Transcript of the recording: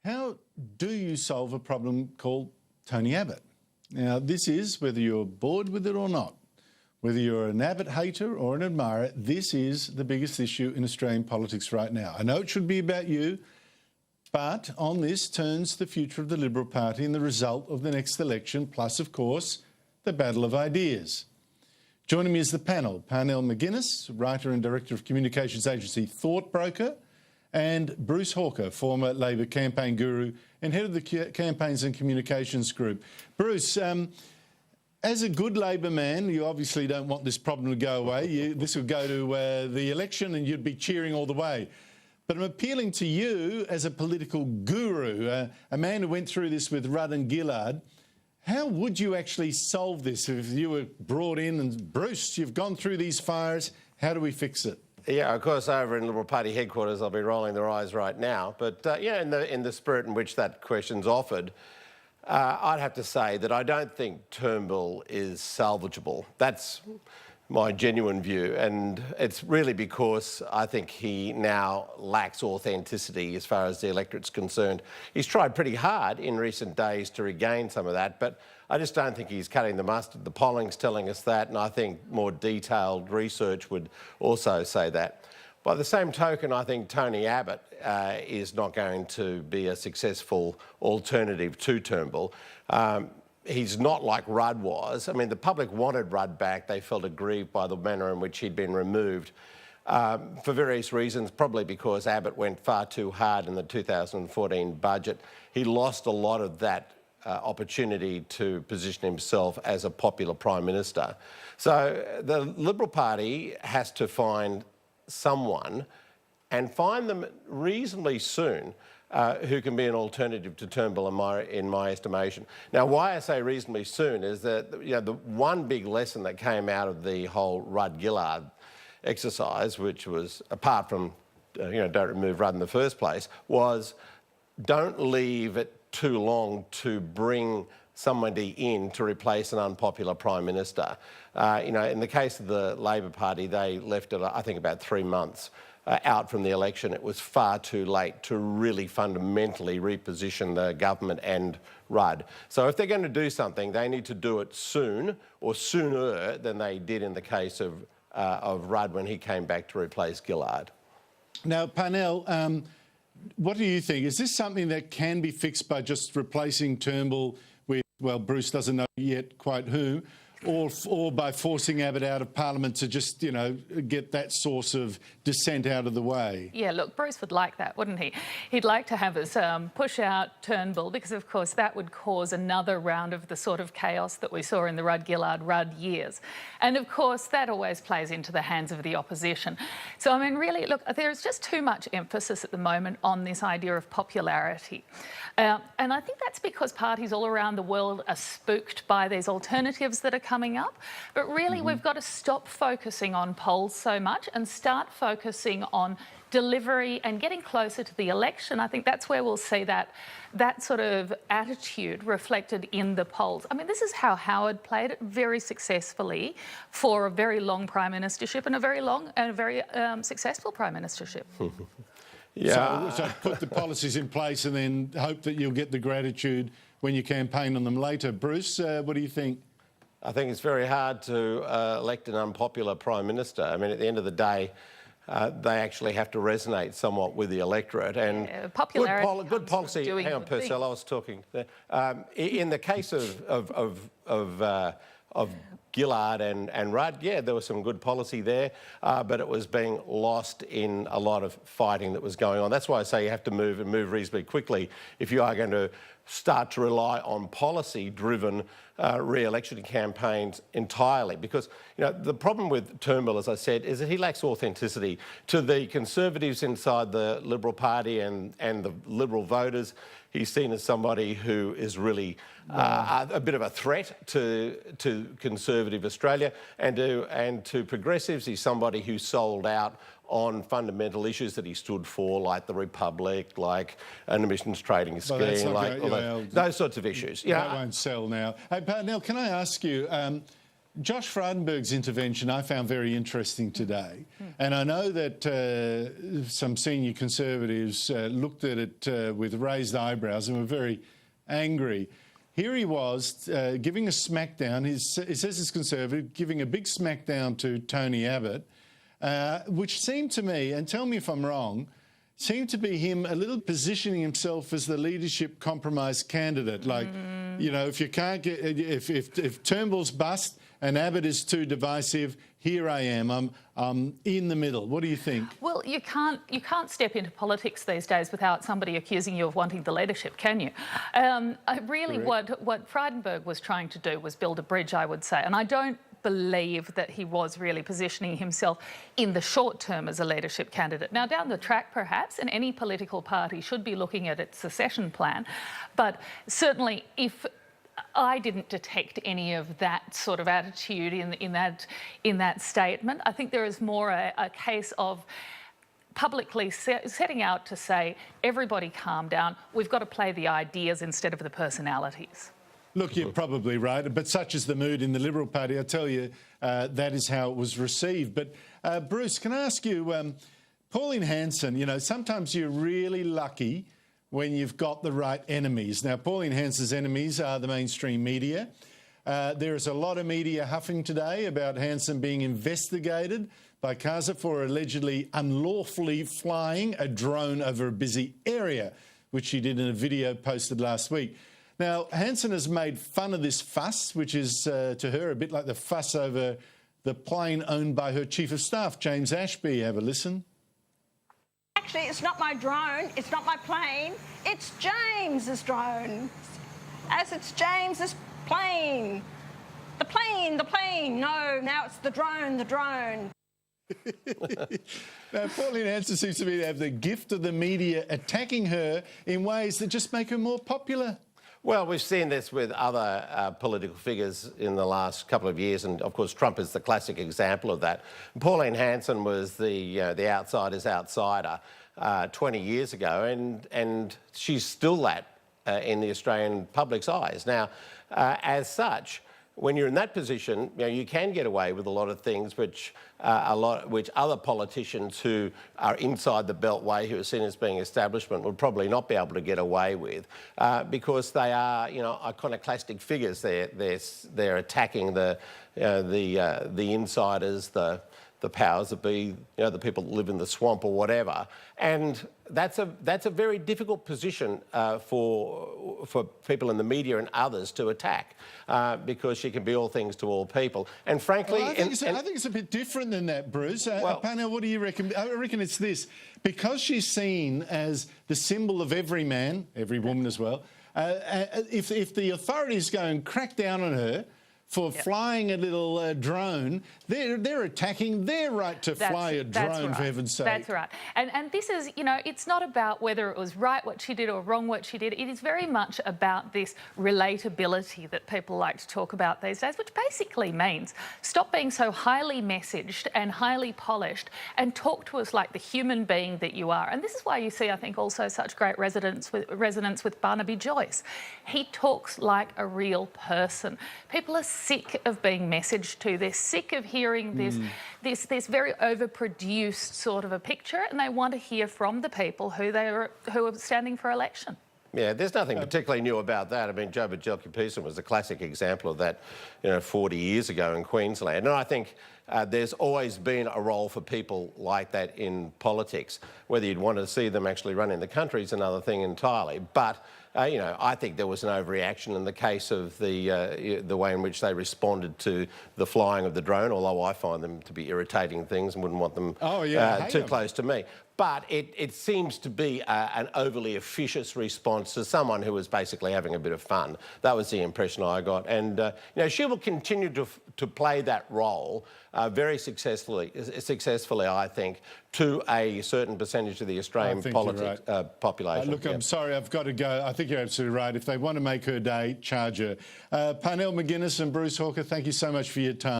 How do you solve a problem called Tony Abbott? Now, this is, whether you're bored with it or not, whether you're an Abbott hater or an admirer, this is the biggest issue in Australian politics right now. I know it should be about you, but on this turns the future of the Liberal Party and the result of the next election, plus, of course, the battle of ideas. Joining me is the panel, Parnell McGuinness, writer and director of communications agency Thoughtbroker, and Bruce Hawker, former Labor campaign guru and head of the Campaigns and Communications Group. Bruce, as a good Labor man, you obviously don't want this problem to go away. This will go to the election and you'd be cheering all the way. But I'm appealing to you as a political guru, a man who went through this with Rudd and Gillard. How would you actually solve this if you were brought in and, Bruce, you've gone through these fires, how do we fix it? Yeah, of course, over in Liberal Party headquarters, they'll be rolling their eyes right now. But, yeah, in the spirit in which that question's offered, I'd have to say that I don't think Turnbull is salvageable. That's my genuine view. And it's really because I think he now lacks authenticity as far as the electorate's concerned. He's tried pretty hard in recent days to regain some of that, but I just don't think he's cutting the mustard. The polling's telling us that, and I think more detailed research would also say that. By the same token, I think Tony Abbott is not going to be a successful alternative to Turnbull. He's not like Rudd was. I mean, the public wanted Rudd back. They felt aggrieved by the manner in which he'd been removed for various reasons, probably because Abbott went far too hard in the 2014 budget. He lost a lot of that opportunity to position himself as a popular Prime Minister. So the Liberal Party has to find someone and find them reasonably soon who can be an alternative to Turnbull in my estimation. Now, why I say reasonably soon is that the one big lesson that came out of the whole Rudd-Gillard exercise, which was, apart from don't remove Rudd in the first place, was don't leave it too long to bring somebody in to replace an unpopular Prime Minister. In the case of the Labor Party, they left it, I think, about 3 months out from the election. It was far too late to really fundamentally reposition the government and Rudd. So if they're going to do something, they need to do it soon, or sooner than they did in the case of Rudd when he came back to replace Gillard. Now, Parnell, what do you think? Is this something that can be fixed by just replacing Turnbull with, well, Bruce doesn't know yet quite who, or by forcing Abbott out of Parliament to just, get that source of dissent out of the way? Yeah, look, Bruce would like that, wouldn't he? He'd like to have us push out Turnbull because, of course, that would cause another round of the sort of chaos that we saw in the Rudd-Gillard-Rudd years. And, of course, that always plays into the hands of the opposition. So, I mean, really, look, there's just too much emphasis at the moment on this idea of popularity. And I think that's because parties all around the world are spooked by these alternatives that are coming up. But really, we've got to stop focusing on polls so much and start focusing on delivery and getting closer to the election. I think that's where we'll see that sort of attitude reflected in the polls. I mean, this is how Howard played it very successfully for a very long prime ministership and a very long and a very successful prime ministership. Yeah. So put the policies in place and then hope that you'll get the gratitude when you campaign on them later. Bruce, what do you think? I think it's very hard to elect an unpopular Prime Minister. I mean, at the end of the day, they actually have to resonate somewhat with the electorate. And popularity good policy. Hang on, Purcell, I was talking there. In the case of Gillard and Rudd, yeah, there was some good policy there, but it was being lost in a lot of fighting that was going on. That's why I say you have to move reasonably quickly if you are going to start to rely on policy-driven re-election campaigns entirely. Because, the problem with Turnbull, as I said, is that he lacks authenticity. To the Conservatives inside the Liberal Party and the Liberal voters, he's seen as somebody who is really a bit of a threat to conservative Australia, and to progressives, he's somebody who sold out on fundamental issues that he stood for, like the Republic, like an emissions trading scheme, those sorts of issues. That won't sell now. Hey, Parnell, can I ask you, Josh Freydenburg's intervention I found very interesting today, and I know that some senior Conservatives looked at it with raised eyebrows and were very angry. Here he was giving a smackdown, he says he's Conservative, giving a big smackdown to Tony Abbott, which seemed to me, and tell me if I'm wrong, seemed to be him a little positioning himself as the leadership compromise candidate. Like, you know, if you can't get, if Turnbull's bust and Abbott is too divisive, here I am. I'm in the middle. What do you think? Well, you can't step into politics these days without somebody accusing you of wanting the leadership, can you? Really, what Freydenburg was trying to do was build a bridge, I would say, and I don't believe that he was really positioning himself in the short term as a leadership candidate. Now, down the track, perhaps, and any political party should be looking at its succession plan, but certainly if I didn't detect any of that sort of attitude in that statement. I think there is more a case of publicly setting out to say, everybody calm down, we've got to play the ideas instead of the personalities. Look, you're probably right, but such is the mood in the Liberal Party. I tell you, that is how it was received. But, Bruce, can I ask you, Pauline Hanson, you know, sometimes you're really lucky when you've got the right enemies. Now, Pauline Hanson's enemies are the mainstream media. There is a lot of media huffing today about Hanson being investigated by CASA for allegedly unlawfully flying a drone over a busy area, which she did in a video posted last week. Now, Hanson has made fun of this fuss, which is, to her, a bit like the fuss over the plane owned by her Chief of Staff, James Ashby. Have a listen. Actually, it's not my drone, it's not my plane, it's James's drone. As it's James's plane. The plane, no, now it's the drone. Now, Pauline Hanson seems to me to have the gift of the media attacking her in ways that just make her more popular. Well, we've seen this with other political figures in the last couple of years, and of course Trump is the classic example of that. Pauline Hanson was the outsider's outsider 20 years ago, and she's still that in the Australian public's eyes. Now, as such, when you're in that position, you know, you can get away with a lot of things which other politicians who are inside the beltway, who are seen as being establishment, would probably not be able to get away with, because they are, you know, iconoclastic figures. They're attacking the insiders, the powers that be, you know, the people that live in the swamp or whatever, and that's a very difficult position for people in the media and others to attack, because she can be all things to all people. And frankly, well, I think it's a bit different than that, Bruce. Parnell, what do you reckon? I reckon it's this: because she's seen as the symbol of every man, every woman as well. If the authorities go and crack down on her for flying a little drone, they're attacking their right to fly a drone, right. for heaven's sake. That's right. And this is, you know, it's not about whether it was right what she did or wrong what she did. It is very much about this relatability that people like to talk about these days, which basically means stop being so highly messaged and highly polished and talk to us like the human being that you are. And this is why you see, I think, also such great resonance with Barnaby Joyce. He talks like a real person. People are sick of being messaged to. They're sick of hearing this very overproduced sort of a picture, and they want to hear from the people who are standing for election. Yeah, there's nothing particularly new about that. I mean, Joe Bjelke-Petersen was a classic example of that, you know, 40 years ago in Queensland. And I think there's always been a role for people like that in politics. Whether you'd want to see them actually running the country is another thing entirely. But you know, I think there was an overreaction in the case of the way in which they responded to the flying of the drone, although I find them to be irritating things and wouldn't want them too close to me. But it seems to be an overly officious response to someone who was basically having a bit of fun. That was the impression I got. And, you know, she will continue to play that role very successfully, I think, to a certain percentage of the Australian population. Look, I'm sorry, I've got to go. I think you're absolutely right. If they want to make her day, charge her. Parnell McGuinness and Bruce Hawker, thank you so much for your time.